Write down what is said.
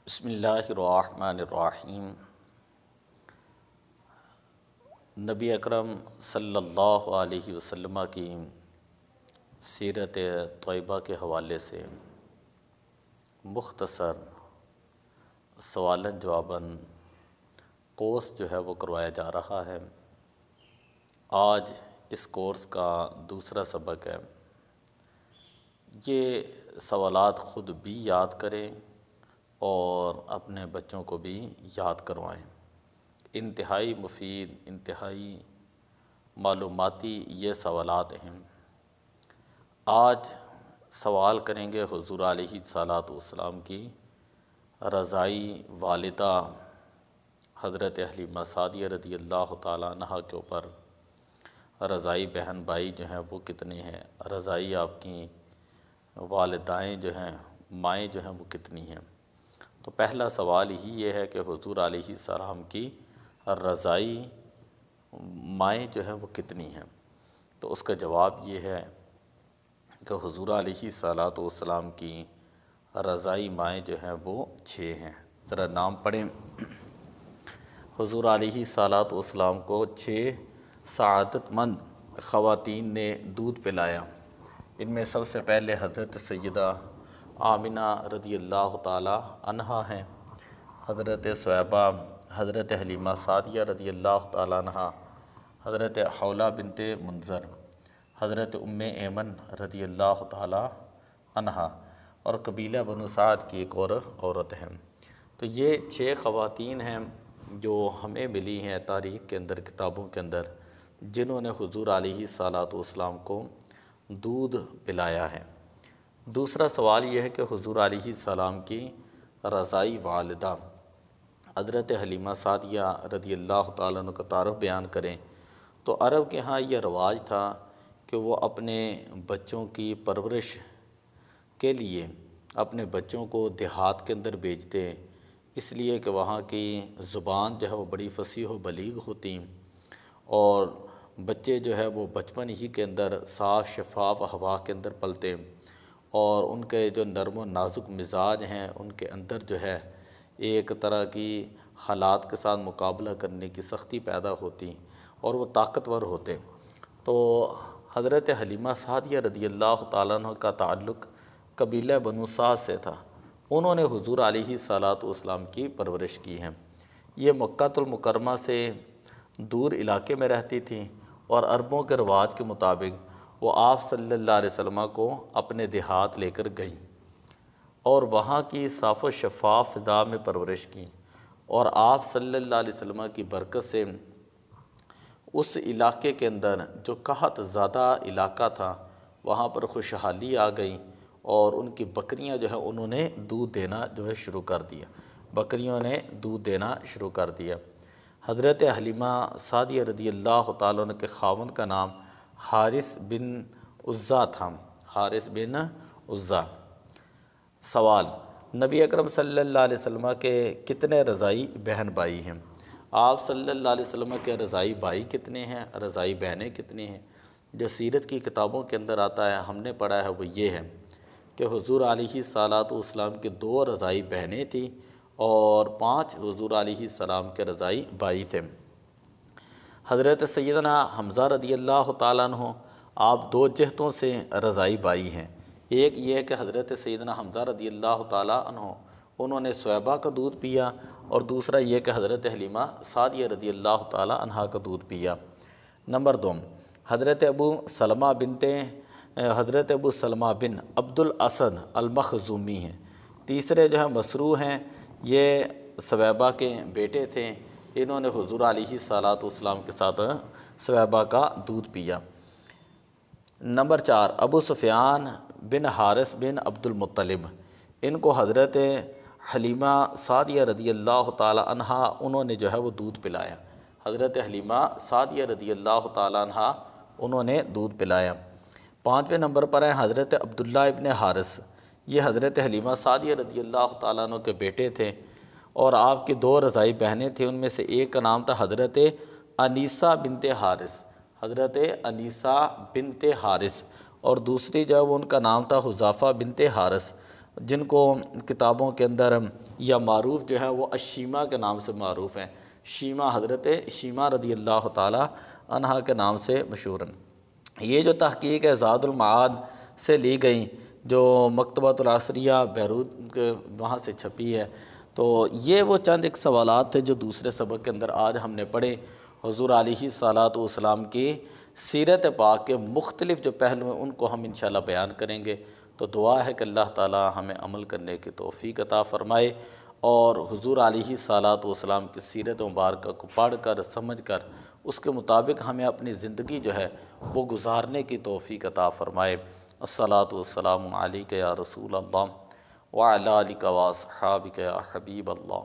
بسم اللہ الرحمن الرحیم۔ نبی اکرم صلی اللہ علیہ وسلم کی سیرت طیبہ کے حوالے سے مختصر سوالن جواباً کورس جو ہے وہ کروایا جا رہا ہے۔ آج اس کورس کا دوسرا سبق ہے۔ یہ سوالات خود بھی یاد کریں اور اپنے بچوں کو بھی یاد کروائیں۔ انتہائی مفید، انتہائی معلوماتی یہ سوالات ہیں۔ آج سوال کریں گے حضور علیہ الصلوۃ والسلام کی رضائی والدہ حضرت حلیمہ سعدیہ رضی اللہ تعالیٰ عنہا کے اوپر رضائی بہن بھائی جو ہیں وہ کتنے ہیں، رضائی آپ کی والدائیں جو ہیں، مائیں جو ہیں وہ کتنی ہیں۔ تو پہلا سوال ہی یہ ہے کہ حضور علیہ السلام کی رضائی مائیں جو ہیں وہ کتنی ہیں۔ تو اس کا جواب یہ ہے کہ حضور علیہ الصلوۃ والسلام کی رضائی مائیں جو ہیں وہ 6 ہیں۔ ذرا نام پڑھیں۔ حضور علیہ الصلوۃ والسلام کو 6 سعادت مند خواتین نے دودھ پلایا۔ ان میں سب سے پہلے حضرت سیدہ آمنہ رضی اللہ تعالی عنہا ہیں، حضرت صہیبہ، حضرت حلیمہ سعدیہ رضی اللہ تعالی عنہا، حضرت حولہ بنت منذر، حضرت ام ایمن رضی اللہ تعالی عنہا، اور قبیلہ بنو سعد کی ایک اور عورت ہے۔ تو یہ 6 خواتین ہیں جو ہمیں ملی ہیں تاریخ کے اندر، کتابوں کے اندر، جنہوں نے حضور علیہ الصلوۃ والسلام کو دودھ پلایا ہے۔ دوسرا سوال یہ ہے کہ حضور علیہ السلام کی رضائی والدہ حضرت حلیمہ سعدیہ رضی اللہ تعالیٰ عنہ کا تعارف بیان کریں۔ تو عرب کے ہاں یہ رواج تھا کہ وہ اپنے بچوں کی پرورش کے لیے اپنے بچوں کو دیہات کے اندر بھیجتے، اس لیے کہ وہاں کی زبان جو ہے وہ بڑی فصیح و بلیغ ہوتی، اور بچے جو ہے وہ بچپن ہی کے اندر صاف شفاف ہوا کے اندر پلتے، اور ان کے جو نرم و نازک مزاج ہیں ان کے اندر جو ہے ایک طرح کی حالات کے ساتھ مقابلہ کرنے کی سختی پیدا ہوتی، اور وہ طاقتور ہوتے۔ تو حضرت حلیمہ سعدیہ رضی اللہ تعالیٰ عنہ کا تعلق قبیلہ بنو سعد سے تھا۔ انہوں نے حضور علیہ الصلوۃ والسلام کی پرورش کی ہے۔ یہ مکہ المکرمہ سے دور علاقے میں رہتی تھیں، اور عربوں کے رواج کے مطابق وہ آپ صلی اللہ علیہ وسلم کو اپنے دیہات لے کر گئیں اور وہاں کی صاف و شفاف فضا میں پرورش کی، اور آپ صلی اللہ علیہ وسلم کی برکت سے اس علاقے کے اندر جو قحط زیادہ علاقہ تھا وہاں پر خوشحالی آ گئی، اور ان کی بکریاں جو ہیں انہوں نے دودھ دینا جو ہے شروع کر دیا، بکریوں نے دودھ دینا شروع کر دیا۔ حضرت حلیمہ سعدیہ رضی اللہ تعالیٰ عنہ کے خاوند کا نام حارث بن عزہ تھا، حارث بن عزہ۔ سوال: نبی اکرم صلی اللہ علیہ وسلم کے کتنے رضائی بہن بھائی ہیں؟ آپ صلی اللہ علیہ وسلم کے رضائی بھائی کتنے ہیں، رضائی بہنیں کتنی ہیں؟ جو سیرت کی کتابوں کے اندر آتا ہے، ہم نے پڑھا ہے، وہ یہ ہے کہ حضور علیہ الصلوۃ والسلام کی 2 رضائی بہنیں تھیں اور 5 حضور علیہ السلام کے رضائی بھائی تھے۔ حضرت سیدنا حمزہ رضی اللہ تعالیٰ عنہ آپ 2 جہتوں سے رضائی بھائی ہیں۔ ایک یہ ہے کہ حضرت سیدنا حمزہ رضی اللہ تعالیٰ عنہ انہوں نے صہیبہ کا دودھ پیا، اور دوسرا یہ کہ حضرت حلیمہ سعدیہ رضی اللہ تعالیٰ عنہا کا دودھ پیا۔ نمبر 2، حضرت ابو سلمہ بن عبد الاسد المخزومی ہیں۔ تیسرے جو ہیں مسروع ہیں، یہ صہیبہ کے بیٹے تھے، انہوں نے حضور علیہ الصلوۃ والسلام کے ساتھ صہیبہ کا دودھ پیا۔ نمبر 4، ابو سفیان بن حارث بن عبد المطلب، ان کو حضرت حلیمہ سعدیہ رضی اللہ تعالی عنہا انہوں نے جو ہے وہ دودھ پلایا۔ حضرت حلیمہ سعدیہ رضی اللہ تعالی عنہا انہوں نے دودھ پلایا۔ 5ویں نمبر پر ہیں حضرت عبداللہ ابن حارث، یہ حضرت حلیمہ سعدیہ رضی اللہ تعالیٰ عنہ کے بیٹے تھے، اور آپ کی 2 رضائی بہنیں تھیں، ان میں سے ایک کا نام تھا حضرت انیسہ بنت حارث، حضرت انیسہ بنت حارث، اور دوسری جو ہے وہ ان کا نام تھا حذافہ بنت حارث۔ جن کو کتابوں کے اندر یا معروف جو ہے وہ الشیمہ کے نام سے معروف ہیں، شیمہ، حضرت شیمہ رضی اللہ تعالی عنہا کے نام سے مشہور ہیں۔ یہ جو تحقیق ہے زاد المعاد سے لی گئی، جو مکتبۃ العصریہ بیروت کے وہاں سے چھپی ہے۔ تو یہ وہ چند ایک سوالات تھے جو دوسرے سبق کے اندر آج ہم نے پڑھے، حضور علیہ الصلاۃ والسلام کی سیرت پاک کے مختلف جو پہلو ہیں ان کو ہم انشاءاللہ بیان کریں گے۔ تو دعا ہے کہ اللہ تعالی ہمیں عمل کرنے کی توفیق عطا فرمائے، اور حضور علیہ الصلاۃ والسلام کی سیرت مبارکہ کو پڑھ کر سمجھ کر اس کے مطابق ہمیں اپنی زندگی جو ہے وہ گزارنے کی توفیق عطا فرمائے۔ الصلاۃ والسلام علیک یا رسول اللہ وعلی آلک واصحابک یا حبیب اللہ۔